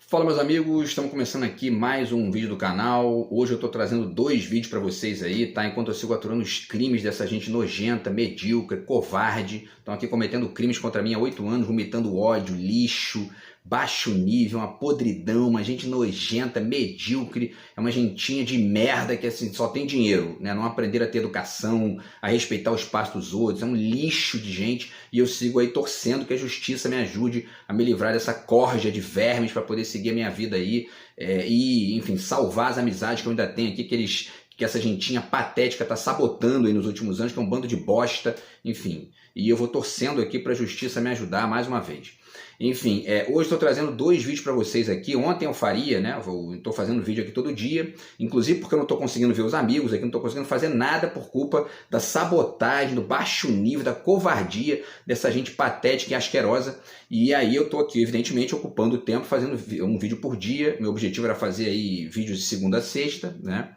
Fala, meus amigos, estamos começando aqui mais um vídeo do canal. Hoje eu estou trazendo dois vídeos para vocês aí, tá? Enquanto eu sigo aturando os crimes dessa gente nojenta, medíocre, covarde. Estão aqui cometendo crimes contra mim há 8 anos, vomitando ódio, lixo, baixo nível, uma podridão, uma gente nojenta, medíocre. É uma gentinha de merda que assim, só tem dinheiro, né? Não aprenderam a ter educação, a respeitar o espaço dos outros. É um lixo de gente e eu sigo aí torcendo que a justiça me ajude a me livrar dessa corja de vermes para poder seguir a minha vida aí e, enfim, salvar as amizades que eu ainda tenho aqui, que essa gentinha patética está sabotando aí nos últimos anos, que é um bando de bosta, enfim. E eu vou torcendo aqui para a justiça me ajudar mais uma vez. Enfim, hoje estou trazendo dois vídeos para vocês aqui. Ontem eu faria, né? Estou fazendo vídeo aqui todo dia, inclusive porque eu não estou conseguindo ver os amigos aqui, não estou conseguindo fazer nada por culpa da sabotagem, do baixo nível, da covardia dessa gente patética e asquerosa. E aí eu estou aqui, evidentemente, ocupando o tempo, fazendo um vídeo por dia. Meu objetivo era fazer aí vídeos de segunda a sexta, né?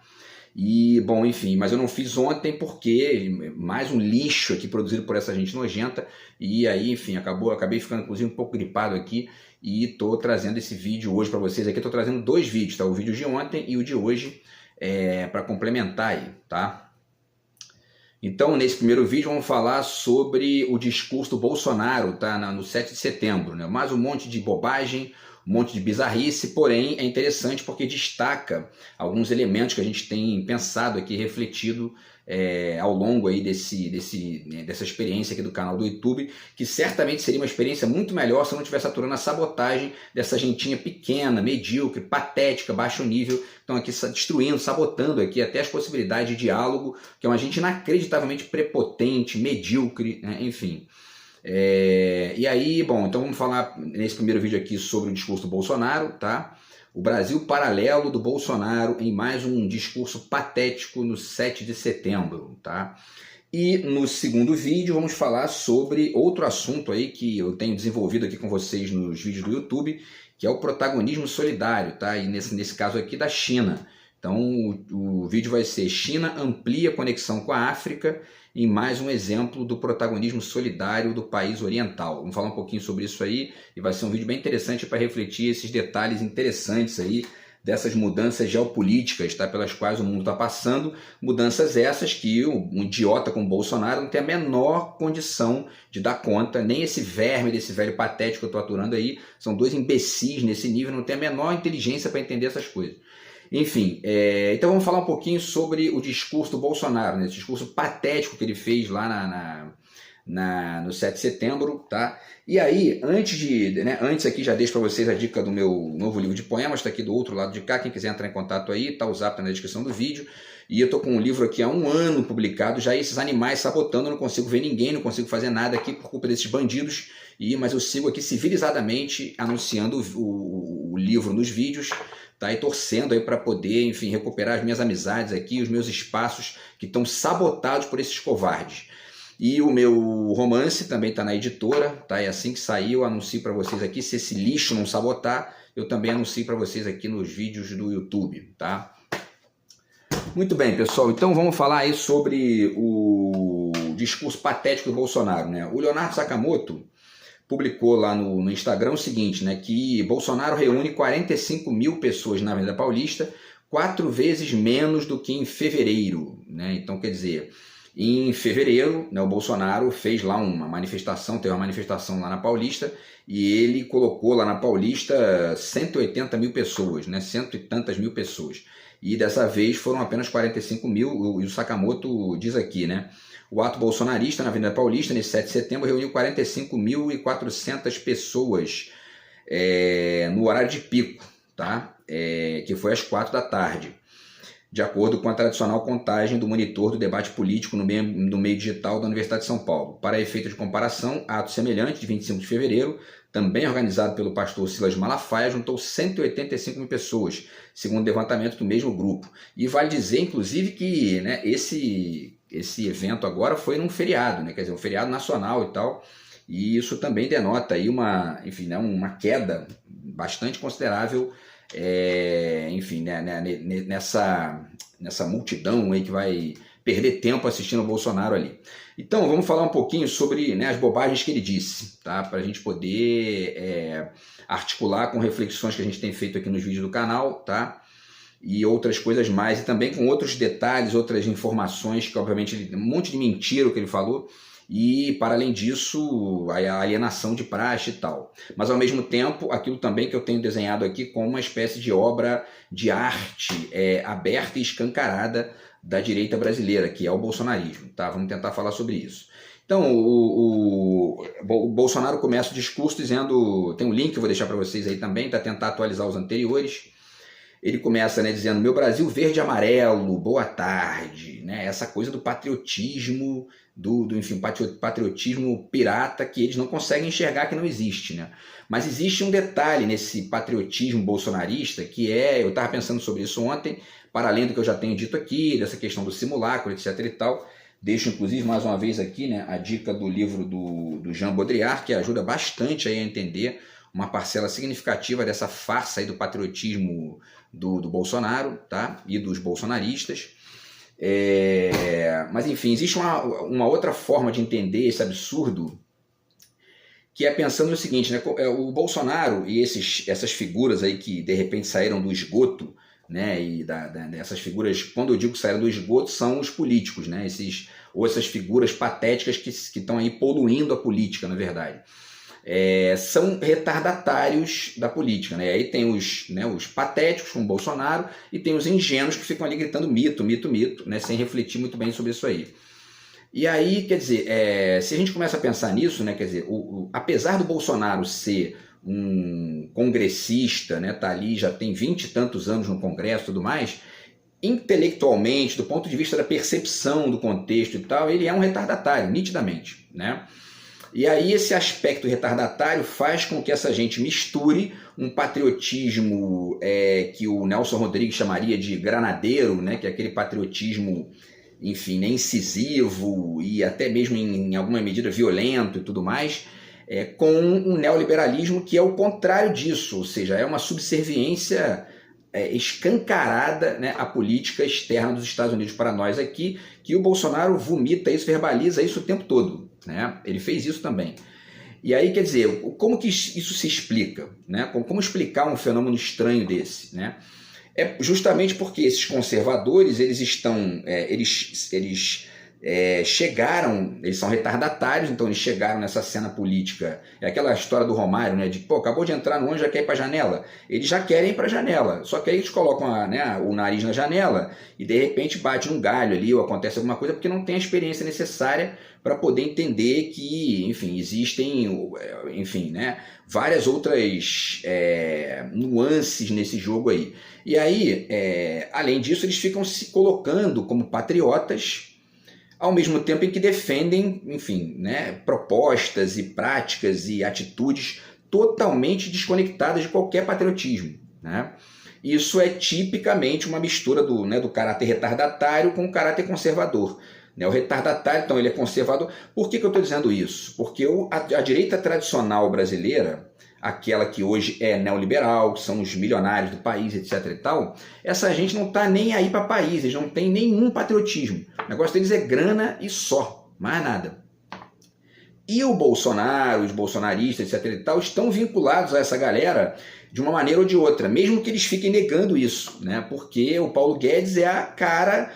E, bom, enfim, mas eu não fiz ontem porque mais um lixo aqui produzido por essa gente nojenta. E aí, enfim, acabei ficando inclusive um pouco gripado aqui e tô trazendo esse vídeo hoje para vocês aqui. Tô trazendo dois vídeos, tá? O vídeo de ontem e o de hoje para complementar aí, tá? Então, nesse primeiro vídeo vamos falar sobre o discurso do Bolsonaro, tá? No 7 de setembro, né? Mais um monte de bobagem, um monte de bizarrice, porém é interessante porque destaca alguns elementos que a gente tem pensado aqui, refletido ao longo aí dessa experiência aqui do canal do YouTube, que certamente seria uma experiência muito melhor se eu não estivesse aturando a sabotagem dessa gentinha pequena, medíocre, patética, baixo nível, estão aqui destruindo, sabotando aqui até as possibilidades de diálogo, que é uma gente inacreditavelmente prepotente, medíocre, né? Enfim. E aí, bom, então vamos falar nesse primeiro vídeo aqui sobre o discurso do Bolsonaro, tá? O Brasil paralelo do Bolsonaro em mais um discurso patético no 7 de setembro, tá? E no segundo vídeo vamos falar sobre outro assunto aí que eu tenho desenvolvido aqui com vocês nos vídeos do YouTube, que é o protagonismo solidário, tá? E nesse caso aqui da China. Então o vídeo vai ser China amplia conexão com a África em mais um exemplo do protagonismo solidário do país oriental. Vamos falar um pouquinho sobre isso aí e vai ser um vídeo bem interessante para refletir esses detalhes interessantes aí dessas mudanças geopolíticas, tá, pelas quais o mundo está passando, mudanças essas que um idiota como Bolsonaro não tem a menor condição de dar conta, nem esse verme desse velho patético que eu estou aturando aí, são dois imbecis nesse nível, não tem a menor inteligência para entender essas coisas. Enfim, então vamos falar um pouquinho sobre o discurso do Bolsonaro, né? Esse discurso patético que ele fez lá no 7 de setembro, tá? E aí, antes aqui já deixo para vocês a dica do meu novo livro de poemas, tá aqui do outro lado de cá, quem quiser entrar em contato aí, tá o zap na descrição do vídeo. E eu tô com um livro aqui há 1 ano publicado, já esses animais sabotando, eu não consigo ver ninguém, não consigo fazer nada aqui por culpa desses bandidos, mas eu sigo aqui civilizadamente anunciando o livro nos vídeos, tá? E torcendo aí para poder, enfim, recuperar as minhas amizades aqui, os meus espaços que estão sabotados por esses covardes. E o meu romance também está na editora, tá? E assim que sair eu anuncio para vocês aqui, se esse lixo não sabotar, eu também anuncio para vocês aqui nos vídeos do YouTube, tá? Muito bem, pessoal, então vamos falar aí sobre o discurso patético do Bolsonaro, né? O Leonardo Sakamoto publicou lá no Instagram o seguinte, né, que Bolsonaro reúne 45 mil pessoas na Avenida Paulista, 4 vezes menos do que em fevereiro, né? Então, quer dizer, em fevereiro, né, o Bolsonaro fez lá teve uma manifestação lá na Paulista, e ele colocou lá na Paulista 180 mil pessoas, né, cento e tantas mil pessoas. E dessa vez foram apenas 45 mil, e o Sakamoto diz aqui, né? O ato bolsonarista na Avenida Paulista, nesse 7 de setembro, reuniu 45.400 pessoas no horário de pico, tá? Que foi às 4 da tarde, de acordo com a tradicional contagem do monitor do debate político no meio digital da Universidade de São Paulo. Para efeito de comparação, ato semelhante, de 25 de fevereiro, também organizado pelo pastor Silas Malafaia, juntou 185 mil pessoas, segundo o levantamento do mesmo grupo. E vale dizer, inclusive, que, né, esse evento agora foi num feriado, né? Quer dizer, um feriado nacional e tal, e isso também denota aí uma queda bastante considerável, enfim, né, nessa multidão aí que vai perder tempo assistindo o Bolsonaro ali. Então, vamos falar um pouquinho sobre, né, as bobagens que ele disse, tá? Para a gente poder articular com reflexões que a gente tem feito aqui nos vídeos do canal, tá? E outras coisas mais, e também com outros detalhes, outras informações, que obviamente um monte de mentira o que ele falou, e para além disso, a alienação de praxe e tal. Mas ao mesmo tempo, aquilo também que eu tenho desenhado aqui como uma espécie de obra de arte aberta e escancarada da direita brasileira, que é o bolsonarismo, tá? Vamos tentar falar sobre isso. Então, o Bolsonaro começa o discurso dizendo, tem um link que eu vou deixar para vocês aí também, para tentar atualizar os anteriores. Ele começa, né, dizendo, meu Brasil verde e amarelo, boa tarde, né? Essa coisa do patriotismo, enfim, patriotismo pirata que eles não conseguem enxergar, que não existe, né? Mas existe um detalhe nesse patriotismo bolsonarista que eu estava pensando sobre isso ontem, para além do que eu já tenho dito aqui, dessa questão do simulacro, etc e tal. Deixo, inclusive, mais uma vez aqui, né, a dica do livro do Jean Baudrillard, que ajuda bastante aí a entender uma parcela significativa dessa farsa aí do patriotismo do Bolsonaro, tá? E dos bolsonaristas. Mas, enfim, existe uma outra forma de entender esse absurdo, que é pensando no seguinte, né? O Bolsonaro e essas figuras aí que, de repente, saíram do esgoto, né, e dessas figuras, quando eu digo que saíram do esgoto, são os políticos, né, ou essas figuras patéticas que estão aí poluindo a política, na verdade. São retardatários da política, né? Aí tem os patéticos, como Bolsonaro, e tem os ingênuos que ficam ali gritando mito, mito, mito, né, sem refletir muito bem sobre isso aí. E aí, quer dizer, se a gente começa a pensar nisso, né, quer dizer, apesar do Bolsonaro ser um congressista, né, tá ali, já tem 20 e tantos anos no Congresso e tudo mais, intelectualmente, do ponto de vista da percepção do contexto e tal, ele é um retardatário, nitidamente, né? E aí esse aspecto retardatário faz com que essa gente misture um patriotismo que o Nelson Rodrigues chamaria de granadeiro, né, que é aquele patriotismo, enfim, né, incisivo e até mesmo em alguma medida violento e tudo mais, com um neoliberalismo que é o contrário disso, ou seja, é uma subserviência escancarada, né, à política externa dos Estados Unidos para nós aqui, que o Bolsonaro vomita isso, verbaliza isso o tempo todo, né? Ele fez isso também. E aí, quer dizer, como que isso se explica, né? Como explicar um fenômeno estranho desse, né? É justamente porque esses conservadores, eles estão, chegaram, eles são retardatários, então eles chegaram nessa cena política, é aquela história do Romário, né, de, acabou de entrar no ônibus, já quer ir para a janela, eles já querem ir para a janela, só que aí eles colocam o nariz na janela e de repente bate um galho ali, ou acontece alguma coisa, porque não tem a experiência necessária para poder entender que, enfim, existem, enfim, né, várias outras nuances nesse jogo aí. E aí, além disso, eles ficam se colocando como patriotas, ao mesmo tempo em que defendem, enfim, né, propostas e práticas e atitudes totalmente desconectadas de qualquer patriotismo, né? Isso é tipicamente uma mistura do caráter retardatário com o caráter conservador. Né? O retardatário, então, ele é conservador. Por que eu estou dizendo isso? Porque a direita tradicional brasileira, aquela que hoje é neoliberal, que são os milionários do país, etc. e tal, essa gente não está nem aí para país, eles não têm nenhum patriotismo. O negócio deles é grana e só, mais nada. E o Bolsonaro, os bolsonaristas, etc. e tal, estão vinculados a essa galera de uma maneira ou de outra, mesmo que eles fiquem negando isso, né? Porque o Paulo Guedes é a cara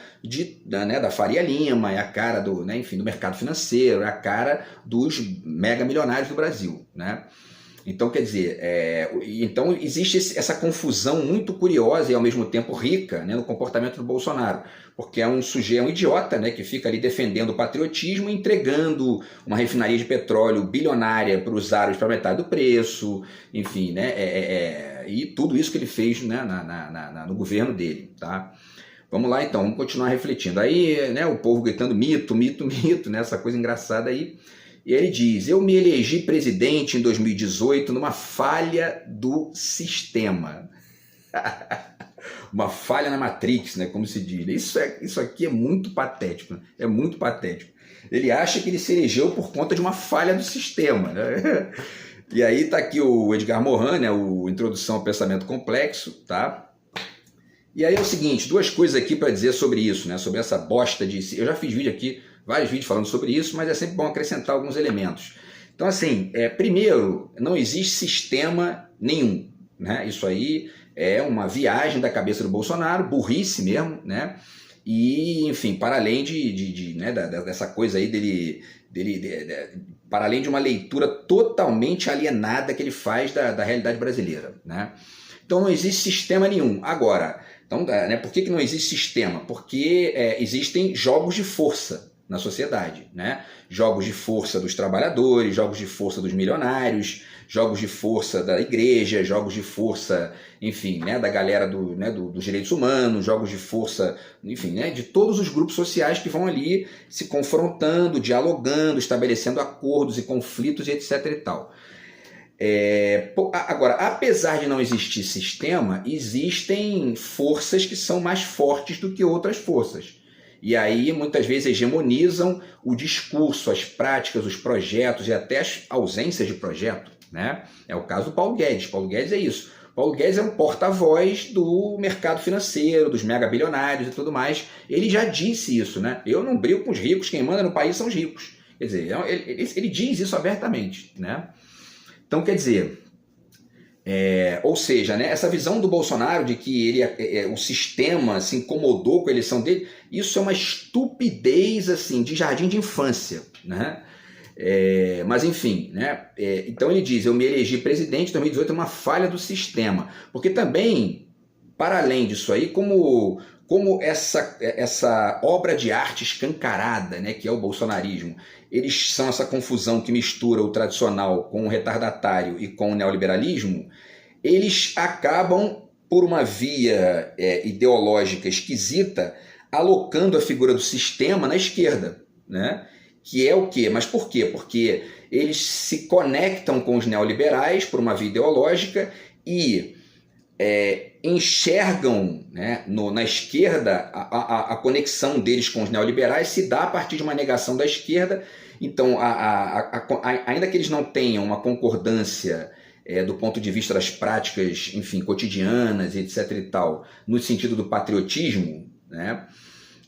da Faria Lima, é a cara do mercado financeiro, é a cara dos mega milionários do Brasil, né? Então, quer dizer, então existe essa confusão muito curiosa e ao mesmo tempo rica, né, no comportamento do Bolsonaro, porque é um sujeito, um idiota, né, que fica ali defendendo o patriotismo, entregando uma refinaria de petróleo bilionária para os árabes para metade do preço, enfim, né, e tudo isso que ele fez, né, no governo dele, tá? Vamos lá então, vamos continuar refletindo. Aí, né, o povo gritando mito, mito, mito, né, essa coisa engraçada aí. E ele diz, eu me elegi presidente em 2018 numa falha do sistema. Uma falha na Matrix, né, como se diz. Isso aqui é muito patético, é muito patético. Ele acha que ele se elegeu por conta de uma falha do sistema, né? E aí está aqui o Edgar Morin, né, o Introdução ao Pensamento Complexo, tá? E aí é o seguinte, duas coisas aqui para dizer sobre isso, né? Sobre essa bosta de... Eu já fiz vídeo aqui, vários vídeos falando sobre isso, mas é sempre bom acrescentar alguns elementos. Então, assim, primeiro, não existe sistema nenhum, né? Isso aí é uma viagem da cabeça do Bolsonaro, burrice mesmo, né? E, enfim, para além né, dessa coisa aí para além de uma leitura totalmente alienada que ele faz da realidade brasileira, né? Então não existe sistema nenhum. Agora, então, né, por que não existe sistema? Porque existem jogos de força na sociedade, né? Jogos de força dos trabalhadores, jogos de força dos milionários, jogos de força da igreja, jogos de força, enfim, né, da galera dos direitos humanos, jogos de força, enfim, né, de todos os grupos sociais que vão ali se confrontando, dialogando, estabelecendo acordos e conflitos e etc e tal. Agora, apesar de não existir sistema, existem forças que são mais fortes do que outras forças. E aí, muitas vezes, hegemonizam o discurso, as práticas, os projetos e até as ausências de projeto, né? É o caso do Paulo Guedes. Paulo Guedes é isso. Paulo Guedes é um porta-voz do mercado financeiro, dos megabilionários e tudo mais. Ele já disse isso, né? Eu não brigo com os ricos, quem manda no país são os ricos. Quer dizer, ele diz isso abertamente, né? Então, quer dizer, ou seja, né, essa visão do Bolsonaro de que o sistema se incomodou com a eleição dele, isso é uma estupidez assim, de jardim de infância, né? Mas enfim, né? Então ele diz, eu me elegi presidente em 2018, é uma falha do sistema, porque também, para além disso aí, como essa obra de arte escancarada, né, que é o bolsonarismo, eles são essa confusão que mistura o tradicional com o retardatário e com o neoliberalismo, eles acabam, por uma via ideológica esquisita, alocando a figura do sistema na esquerda, né? Que é o quê? Mas por quê? Porque eles se conectam com os neoliberais por uma via ideológica e enxergam, né, na esquerda a conexão deles com os neoliberais se dá a partir de uma negação da esquerda. Então, ainda que eles não tenham uma concordância do ponto de vista das práticas, enfim, cotidianas, etc. e tal, no sentido do patriotismo, né,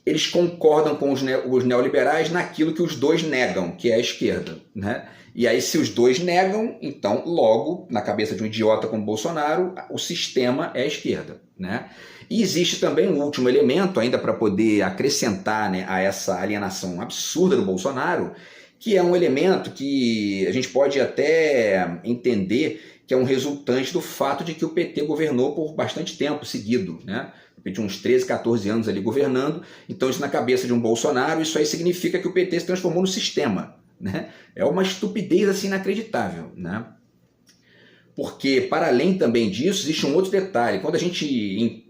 eles concordam com os neoliberais naquilo que os dois negam, que é a esquerda, né? E aí, se os dois negam, então, logo, na cabeça de um idiota como Bolsonaro, o sistema é a esquerda, né? E existe também um último elemento, ainda para poder acrescentar, né, a essa alienação absurda do Bolsonaro, que é um elemento que a gente pode até entender que é um resultante do fato de que o PT governou por bastante tempo seguido, né? De uns 13, 14 anos ali governando. Então, isso na cabeça de um Bolsonaro, isso aí significa que o PT se transformou no sistema, né? É uma estupidez assim inacreditável, né? Porque, para além também disso, existe um outro detalhe. Quando a gente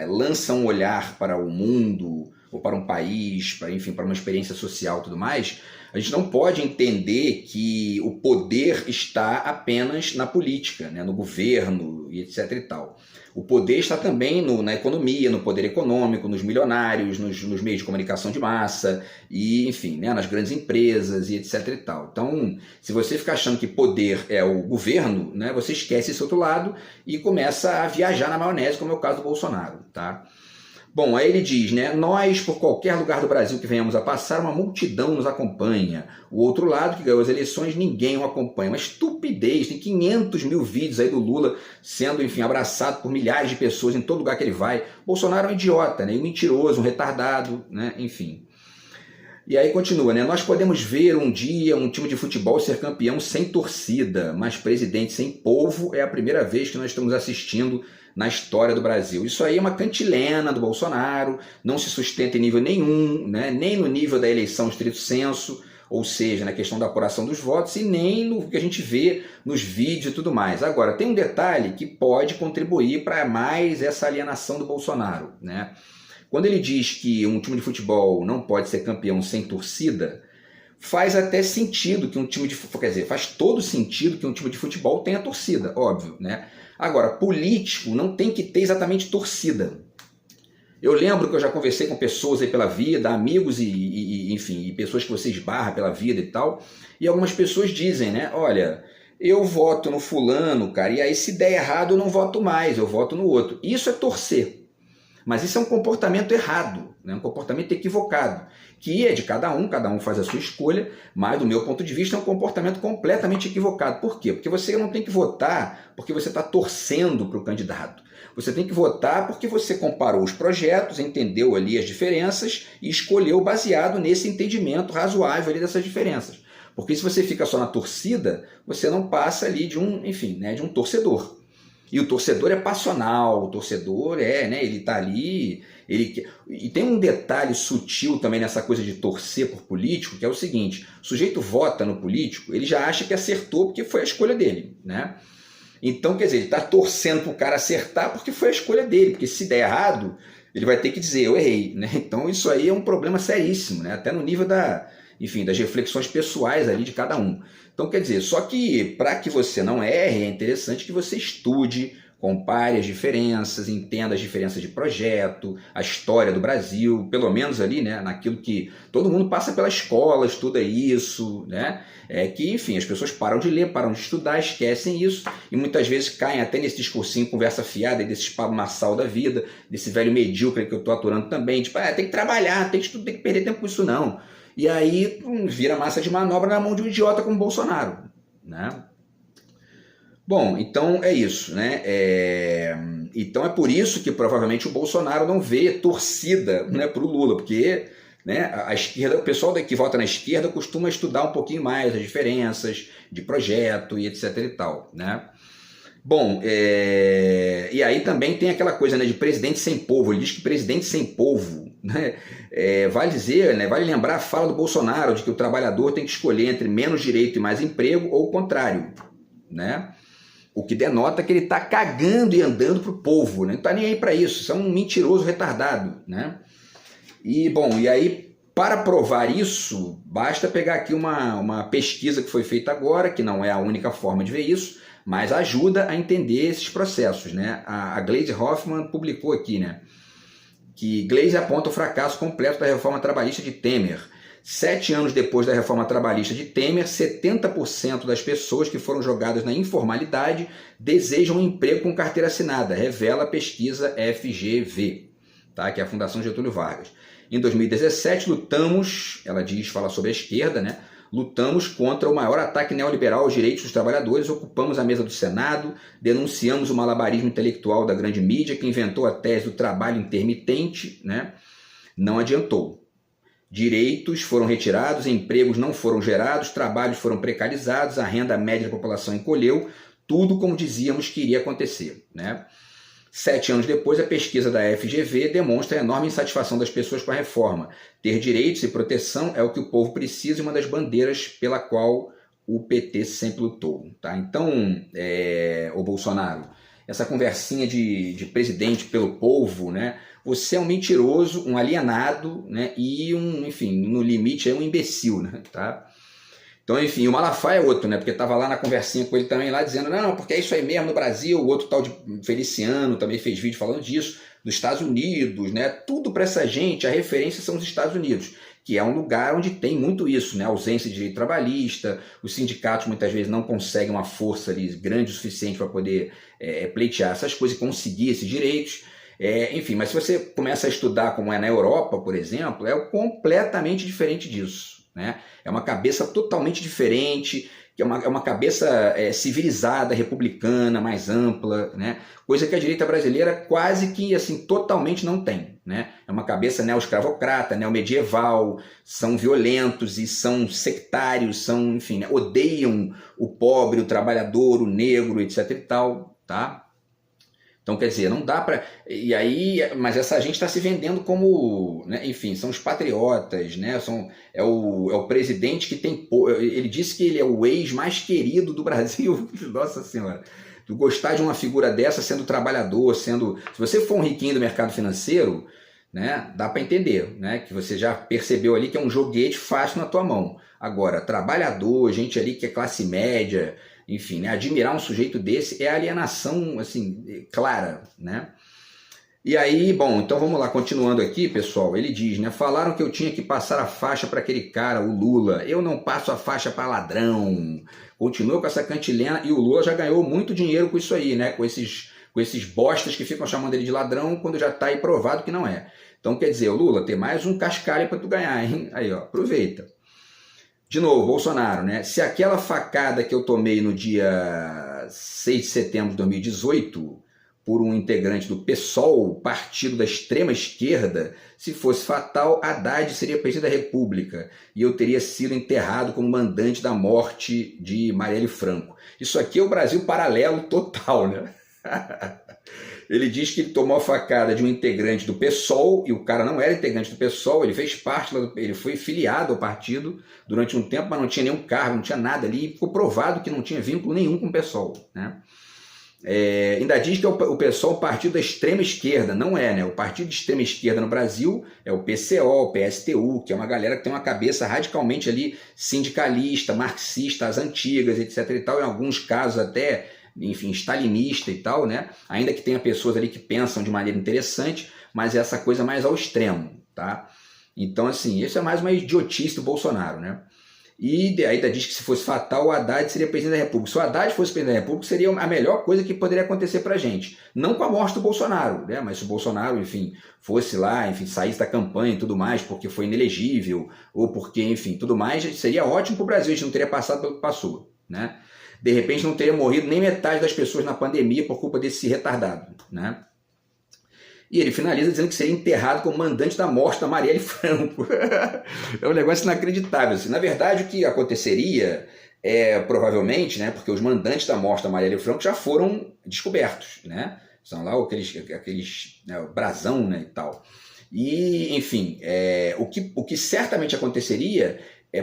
lança um olhar para o mundo, ou para um país, enfim, para uma experiência social e tudo mais, a gente não pode entender que o poder está apenas na política, né, no governo e etc. e tal. O poder está também na economia, no poder econômico, nos milionários, nos meios de comunicação de massa, e, enfim, né, nas grandes empresas e etc. e tal. Então, se você ficar achando que poder é o governo, né, você esquece esse outro lado e começa a viajar na maionese, como é o caso do Bolsonaro, tá? Bom, aí ele diz, né, nós, por qualquer lugar do Brasil que venhamos a passar, uma multidão nos acompanha. O outro lado, que ganhou as eleições, ninguém o acompanha. Uma estupidez, tem 500 mil vídeos aí do Lula sendo, enfim, abraçado por milhares de pessoas em todo lugar que ele vai. Bolsonaro é um idiota, né, um mentiroso, um retardado, né, enfim. E aí continua, né, nós podemos ver um dia um time de futebol ser campeão sem torcida, mas presidente sem povo é a primeira vez que nós estamos assistindo na história do Brasil. Isso aí é uma cantilena do Bolsonaro, não se sustenta em nível nenhum, né? Nem no nível da eleição estrito sensu, ou seja, na questão da apuração dos votos, e nem no que a gente vê nos vídeos e tudo mais. Agora, tem um detalhe que pode contribuir para mais essa alienação do Bolsonaro, né? Quando ele diz que um time de futebol não pode ser campeão sem torcida, faz até sentido que um time de futebol, quer dizer, faz todo sentido que um time de futebol tenha torcida, óbvio, né? Agora, político não tem que ter exatamente torcida. Eu lembro que eu já conversei com pessoas aí pela vida, amigos enfim, e pessoas que você esbarra pela vida e tal, e algumas pessoas dizem, né, olha, eu voto no fulano, cara, e aí se der errado eu não voto mais, eu voto no outro. Isso é torcer. Mas isso é um comportamento errado, né? Um comportamento equivocado, que é de cada um faz a sua escolha, mas do meu ponto de vista é um comportamento completamente equivocado. Por quê? Porque você não tem que votar porque você está torcendo para o candidato. Você tem que votar porque você comparou os projetos, entendeu ali as diferenças e escolheu baseado nesse entendimento razoável ali dessas diferenças. Porque se você fica só na torcida, você não passa ali de um, enfim, né, de um torcedor. E o torcedor é passional, o torcedor ele tá ali, e tem um detalhe sutil também nessa coisa de torcer por político, que é o seguinte: o sujeito vota no político, ele já acha que acertou porque foi a escolha dele, né? Então, quer dizer, ele está torcendo para o cara acertar porque foi a escolha dele, porque se der errado, ele vai ter que dizer, eu errei, né? Então isso aí é um problema seríssimo, né? Até no nível das reflexões pessoais ali de cada um. Então, quer dizer, só que para que você não erre, é interessante que você estude, compare as diferenças, entenda as diferenças de projeto, a história do Brasil, pelo menos ali, né, naquilo que todo mundo passa pela escola, estuda isso, né? Que, enfim, as pessoas param de ler, param de estudar, esquecem isso e muitas vezes caem até nesse discursinho, conversa fiada, desse espaço da vida, desse velho medíocre que eu estou aturando também, tipo, tem que trabalhar, tem que estudar, tem que perder tempo com isso não. E aí vira massa de manobra na mão de um idiota como Bolsonaro, né? Bom, então é isso, né? Então é por isso que provavelmente o Bolsonaro não vê torcida, né, para o Lula, porque, né, a esquerda, o pessoal que vota na esquerda costuma estudar um pouquinho mais as diferenças de projeto e etc e tal, né? Bom, e aí também tem aquela coisa, né, de presidente sem povo. Ele diz que presidente sem povo, né, vale dizer, né, vale lembrar a fala do Bolsonaro de que o trabalhador tem que escolher entre menos direito e mais emprego ou o contrário, né? O que denota que ele está cagando e andando para o povo, né? Não está nem aí para isso, isso é um mentiroso retardado, né? E bom, e aí para provar isso, basta pegar aqui uma pesquisa que foi feita agora, que não é a única forma de ver isso, mas ajuda a entender esses processos, né? A Gleisi Hoffmann publicou aqui, né, que Gleisi aponta o fracasso completo da reforma trabalhista de Temer. 7 anos depois da reforma trabalhista de Temer, 70% das pessoas que foram jogadas na informalidade desejam um emprego com carteira assinada, revela a pesquisa FGV, tá? Que é a Fundação Getúlio Vargas. Em 2017, lutamos, ela diz, fala sobre a esquerda, né? Lutamos contra o maior ataque neoliberal aos direitos dos trabalhadores, ocupamos a mesa do Senado, denunciamos o malabarismo intelectual da grande mídia que inventou a tese do trabalho intermitente, né? Não adiantou. Direitos foram retirados, empregos não foram gerados, trabalhos foram precarizados, a renda média da população encolheu, tudo como dizíamos que iria acontecer, né? 7 anos depois, a pesquisa da FGV demonstra a enorme insatisfação das pessoas com a reforma. Ter direitos e proteção é o que o povo precisa e uma das bandeiras pela qual o PT sempre lutou. Tá? Então, o Bolsonaro, essa conversinha de presidente pelo povo, né? Você é um mentiroso, um alienado, né? E enfim, no limite é um imbecil, né? Tá? Então, enfim, o Malafaia é outro, né? Porque estava lá na conversinha com ele também, lá dizendo, não, porque é isso aí mesmo no Brasil. O outro tal de Feliciano também fez vídeo falando disso, dos Estados Unidos, né? Tudo para essa gente, a referência são os Estados Unidos, que é um lugar onde tem muito isso, né? Ausência de direito trabalhista, os sindicatos muitas vezes não conseguem uma força ali grande o suficiente para poder pleitear essas coisas e conseguir esses direitos. Enfim, mas se você começa a estudar como é na Europa, por exemplo, é completamente diferente disso. Né? É uma cabeça totalmente diferente, que é uma cabeça civilizada, republicana, mais ampla, né? Coisa que a direita brasileira quase que assim, totalmente não tem. Né? É uma cabeça neo-escravocrata, neo-medieval, são violentos e são sectários, enfim, né? Odeiam o pobre, o trabalhador, o negro, etc. e tal, tá? Então, quer dizer, não dá para... E aí, mas essa gente está se vendendo como... Né? Enfim, são os patriotas, né? É o presidente que tem... Ele disse que ele é o ex mais querido do Brasil. Nossa Senhora. Tu gostar de uma figura dessa sendo trabalhador, sendo... Se você for um riquinho do mercado financeiro, né? Dá para entender, né? Que você já percebeu ali que é um joguete fácil na tua mão. Agora, trabalhador, gente ali que é classe média... Enfim, né, admirar um sujeito desse é alienação assim, clara, né? E aí, bom, então vamos lá, continuando aqui, pessoal, ele diz, né, falaram que eu tinha que passar a faixa para aquele cara, o Lula, eu não passo a faixa para ladrão, continua com essa cantilena, e o Lula já ganhou muito dinheiro com isso aí, né, com esses bostas que ficam chamando ele de ladrão quando já está aí provado que não é. Então quer dizer, Lula, tem mais um cascalho para tu ganhar, hein? Aí, ó, aproveita. De novo, Bolsonaro, né, se aquela facada que eu tomei no dia 6 de setembro de 2018... por um integrante do PSOL, partido da extrema esquerda, se fosse fatal, Haddad seria presidente da República e eu teria sido enterrado como mandante da morte de Marielle Franco. Isso aqui é o Brasil paralelo total, né? Ele diz que ele tomou a facada de um integrante do PSOL, e o cara não era integrante do PSOL, ele fez parte, ele foi filiado ao partido durante um tempo, mas não tinha nenhum cargo, não tinha nada ali, e ficou provado que não tinha vínculo nenhum com o PSOL, né? Ainda diz que o PSOL é o partido da extrema esquerda, não é, né? O partido de extrema esquerda no Brasil é o PCO, o PSTU, que é uma galera que tem uma cabeça radicalmente ali sindicalista, marxista, as antigas, etc e tal, em alguns casos até, enfim, stalinista e tal, né? Ainda que tenha pessoas ali que pensam de maneira interessante, mas é essa coisa mais ao extremo, tá? Então, assim, isso é mais uma idiotice do Bolsonaro, né? E ainda diz que se fosse fatal, o Haddad seria presidente da República. Se o Haddad fosse presidente da República, seria a melhor coisa que poderia acontecer pra gente. Não com a morte do Bolsonaro, né? Mas se o Bolsonaro, enfim, fosse lá, enfim, saísse da campanha e tudo mais, porque foi inelegível, ou porque, enfim, tudo mais, seria ótimo pro Brasil, a gente não teria passado pelo que passou, né? De repente não teria morrido nem metade das pessoas na pandemia por culpa desse retardado, né? E ele finaliza dizendo que seria enterrado como mandante da morte da Marielle Franco. É um negócio inacreditável. Assim. Na verdade, o que aconteceria provavelmente, né, porque os mandantes da morte da Marielle Franco já foram descobertos, né? São lá aqueles né, o brasão, né, e tal. E, enfim, o que certamente aconteceria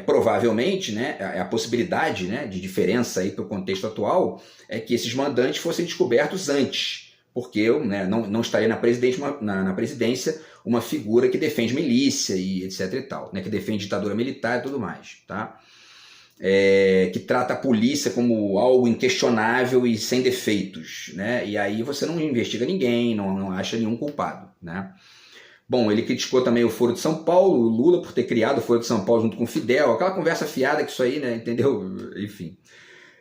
provavelmente, né, a possibilidade, né, de diferença aí para o contexto atual é que esses mandantes fossem descobertos antes, porque né, não estaria na presidência uma figura que defende milícia e etc e tal, né, que defende ditadura militar e tudo mais, tá? Que trata a polícia como algo inquestionável e sem defeitos, né? E aí você não investiga ninguém, não acha nenhum culpado, né? Bom, ele criticou também o Foro de São Paulo, o Lula por ter criado o Foro de São Paulo junto com o Fidel, aquela conversa fiada que isso aí, né, entendeu? Enfim.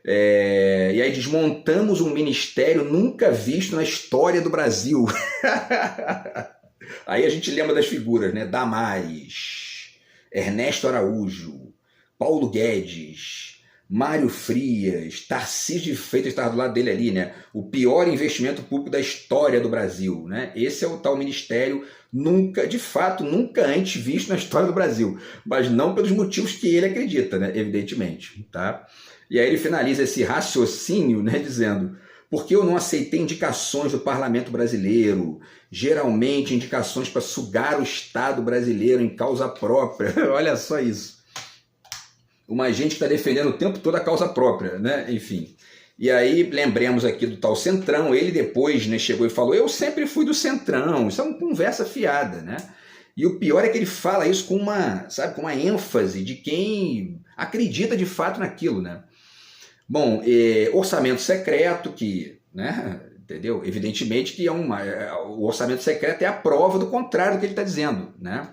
E aí desmontamos um ministério nunca visto na história do Brasil. Aí a gente lembra das figuras, né? Damares, Ernesto Araújo, Paulo Guedes, Mário Frias, Tarcísio de Freitas estava do lado dele ali, né? O pior investimento público da história do Brasil, né? Esse é o tal ministério nunca, de fato, nunca antes visto na história do Brasil, mas não pelos motivos que ele acredita, né? Evidentemente, tá? E aí ele finaliza esse raciocínio, né, dizendo: porque eu não aceitei indicações do parlamento brasileiro, geralmente indicações para sugar o Estado brasileiro em causa própria. Olha só isso. Uma gente que está defendendo o tempo todo a causa própria, né? Enfim. E aí lembremos aqui do tal Centrão, ele depois, né, chegou e falou: eu sempre fui do Centrão. Isso é uma conversa fiada, né? E o pior é que ele fala isso com uma ênfase de quem acredita de fato naquilo, né? Bom, orçamento secreto, que, né, entendeu? Evidentemente que o orçamento secreto é a prova do contrário do que ele está dizendo, né?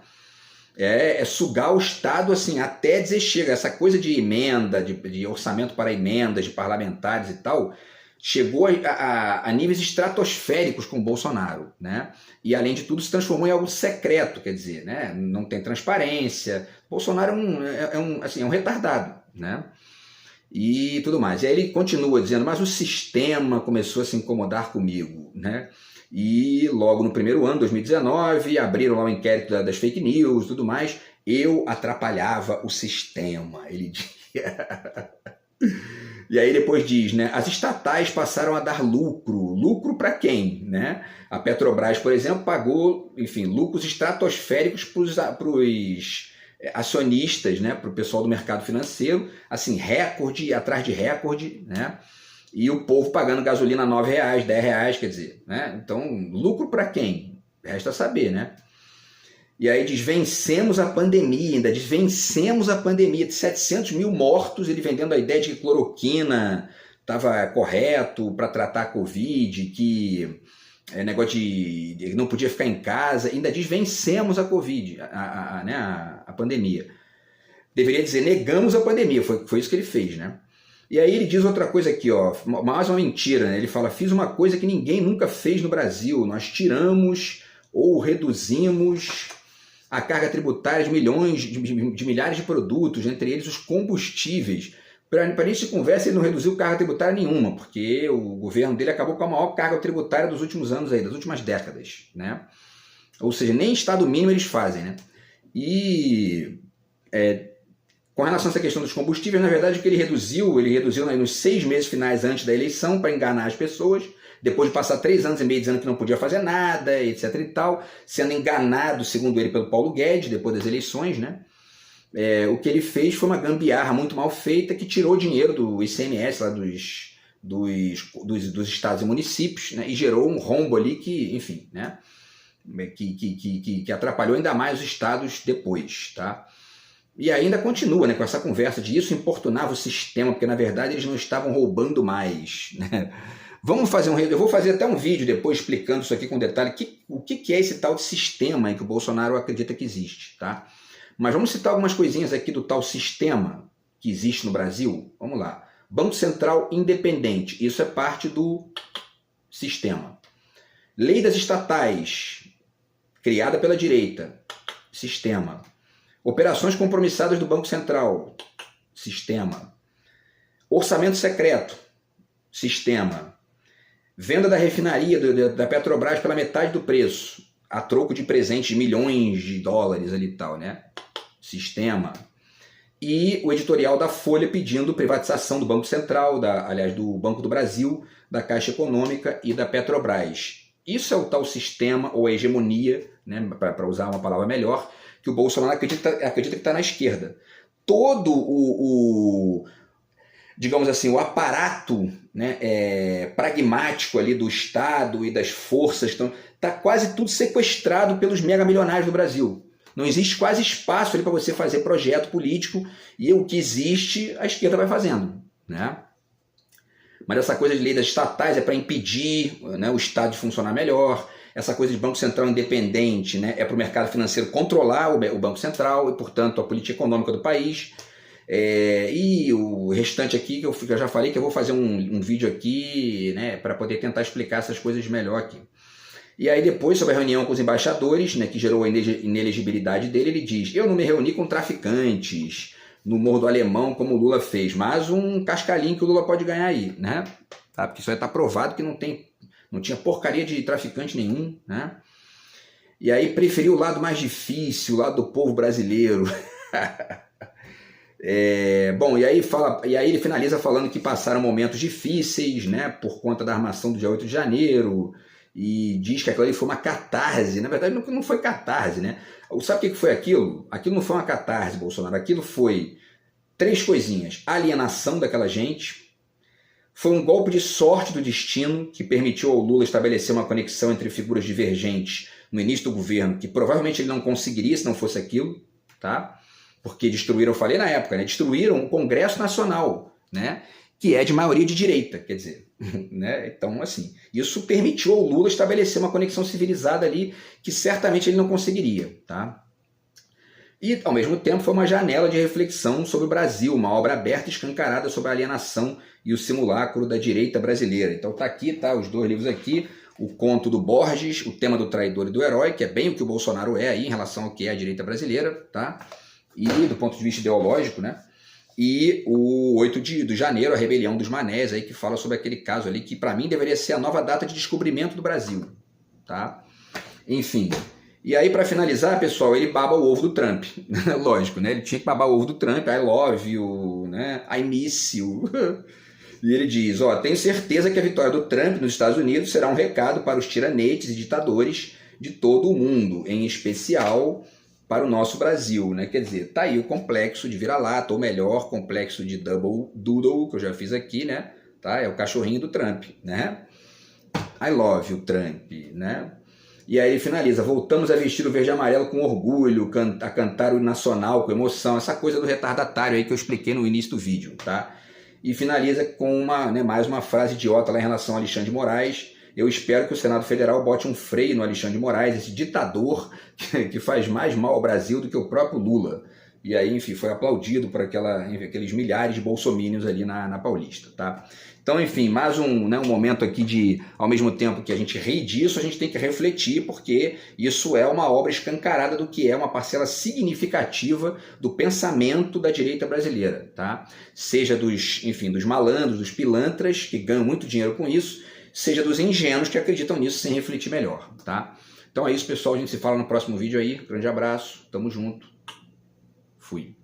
É sugar o Estado assim, até dizer chega. Essa coisa de emenda, de orçamento para emendas, de parlamentares e tal, chegou a níveis estratosféricos com o Bolsonaro, né? E além de tudo se transformou em algo secreto, quer dizer, né? Não tem transparência. Bolsonaro é um retardado, né? E tudo mais. E aí ele continua dizendo: mas o sistema começou a se incomodar comigo, né? E logo no primeiro ano, 2019, abriram lá o inquérito das fake news e tudo mais, eu atrapalhava o sistema, ele dizia. E aí depois diz, né, as estatais passaram a dar lucro. Lucro para quem, né? A Petrobras, por exemplo, pagou, enfim, lucros estratosféricos para os acionistas, né, para o pessoal do mercado financeiro, assim, recorde atrás de recorde, né? E o povo pagando gasolina R$ 9, R$ 10, quer dizer, né? Então, lucro para quem? Resta saber, né? E aí diz: vencemos a pandemia, ainda diz: vencemos a pandemia, de 700 mil mortos, ele vendendo a ideia de que cloroquina estava correto para tratar a Covid, que negócio de não podia ficar em casa, ainda diz vencemos a Covid, a pandemia. Deveria dizer negamos a pandemia, foi isso que ele fez, né? E aí ele diz outra coisa aqui, ó, mais uma mentira, né? Ele fala, fiz uma coisa que ninguém nunca fez no Brasil, nós tiramos ou reduzimos a carga tributária de milhões, de milhares de produtos, entre eles os combustíveis. Para isso de conversa, ele não reduziu carga tributária nenhuma, porque o governo dele acabou com a maior carga tributária dos últimos anos, aí, das últimas décadas, né? Ou seja, nem estado mínimo eles fazem, né? E com relação a essa questão dos combustíveis, na verdade, o que ele reduziu nos 6 meses finais antes da eleição para enganar as pessoas, depois de passar 3 anos e meio dizendo que não podia fazer nada, etc e tal, sendo enganado, segundo ele, pelo Paulo Guedes, depois das eleições, né? O que ele fez foi uma gambiarra muito mal feita que tirou dinheiro do ICMS lá dos estados e municípios, né? E gerou um rombo ali que, enfim, né? Que atrapalhou ainda mais os estados depois, tá? E ainda continua, né, com essa conversa de isso importunava o sistema, porque na verdade eles não estavam roubando mais, né? Eu vou fazer até um vídeo depois explicando isso aqui com detalhe, o que é esse tal de sistema aí que o Bolsonaro acredita que existe, tá? Mas vamos citar algumas coisinhas aqui do tal sistema que existe no Brasil. Vamos lá. Banco Central independente, isso é parte do sistema. Lei das estatais, criada pela direita, sistema. Operações compromissadas do Banco Central, sistema. Orçamento secreto, sistema. Venda da refinaria da Petrobras pela metade do preço, a troco de presentes de milhões de dólares ali e tal, né? Sistema. E o editorial da Folha pedindo privatização do Banco Central, do Banco do Brasil, da Caixa Econômica e da Petrobras. Isso é o tal sistema, ou a hegemonia, né, para usar uma palavra melhor, que o Bolsonaro acredita que está na esquerda. Todo digamos assim, o aparato, né, pragmático ali do Estado e das forças, está quase tudo sequestrado pelos megamilionários do Brasil. Não existe quase espaço ali para você fazer projeto político, e o que existe, a esquerda vai fazendo, né? Mas essa coisa de lei das estatais é para impedir, né, o Estado de funcionar melhor. Essa coisa de Banco Central independente, né, é para o mercado financeiro controlar o Banco Central e, portanto, a política econômica do país. E o restante aqui, que eu já falei que eu vou fazer um vídeo aqui, né, para poder tentar explicar essas coisas melhor aqui. E aí depois, sobre a reunião com os embaixadores, né, que gerou a inelegibilidade dele, ele diz, eu não me reuni com traficantes no Morro do Alemão, como o Lula fez, mas um cascalhinho que o Lula pode ganhar aí, né? Tá? Porque isso aí está provado que não tinha porcaria de traficante nenhum, né? E aí preferiu o lado mais difícil, o lado do povo brasileiro. Bom, e aí ele finaliza falando que passaram momentos difíceis, né, por conta da armação do dia 8 de janeiro, e diz que aquilo ali foi uma catarse. Na verdade não foi catarse, né? Sabe o que foi aquilo? Aquilo não foi uma catarse, Bolsonaro, aquilo foi 3 coisinhas: alienação daquela gente, foi um golpe de sorte do destino que permitiu ao Lula estabelecer uma conexão entre figuras divergentes no início do governo, que provavelmente ele não conseguiria se não fosse aquilo, tá? Porque destruíram, eu falei na época, né? Destruíram o Congresso Nacional, né? Que é de maioria de direita, quer dizer, né? Então, assim, isso permitiu ao Lula estabelecer uma conexão civilizada ali que certamente ele não conseguiria, tá? E, ao mesmo tempo, foi uma janela de reflexão sobre o Brasil, uma obra aberta e escancarada sobre a alienação e o simulacro da direita brasileira. Então tá aqui, tá, os 2 livros aqui, o conto do Borges, o tema do traidor e do herói, que é bem o que o Bolsonaro é aí em relação ao que é a direita brasileira, tá? E do ponto de vista ideológico, né? E o 8 de janeiro, a rebelião dos manés, aí, que fala sobre aquele caso ali, que para mim deveria ser a nova data de descobrimento do Brasil, tá? Enfim. E aí, para finalizar, pessoal, ele baba o ovo do Trump. Lógico, né? Ele tinha que babar o ovo do Trump, I love you, né? I miss you. E ele diz, tenho certeza que a vitória do Trump nos Estados Unidos será um recado para os tiranetes e ditadores de todo o mundo, em especial para o nosso Brasil, né? Quer dizer, tá aí o complexo de vira-lata, ou melhor, complexo de double doodle, que eu já fiz aqui, né? Tá? É o cachorrinho do Trump, né? I love you, Trump, né? E aí ele finaliza, voltamos a vestir o verde e amarelo com orgulho, a cantar o nacional com emoção, essa coisa do retardatário aí que eu expliquei no início do vídeo, tá? E finaliza com mais uma frase idiota lá em relação a Alexandre de Moraes, eu espero que o Senado Federal bote um freio no Alexandre de Moraes, esse ditador que faz mais mal ao Brasil do que o próprio Lula. E aí, enfim, foi aplaudido por aqueles milhares de bolsomínios ali na Paulista, tá? Então, enfim, mais um momento aqui de, ao mesmo tempo que a gente ri disso, a gente tem que refletir, porque isso é uma obra escancarada do que é uma parcela significativa do pensamento da direita brasileira, tá? Seja dos malandros, dos pilantras, que ganham muito dinheiro com isso, seja dos ingênuos que acreditam nisso sem refletir melhor, tá? Então é isso, pessoal, a gente se fala no próximo vídeo aí. Grande abraço, tamo junto. Fui.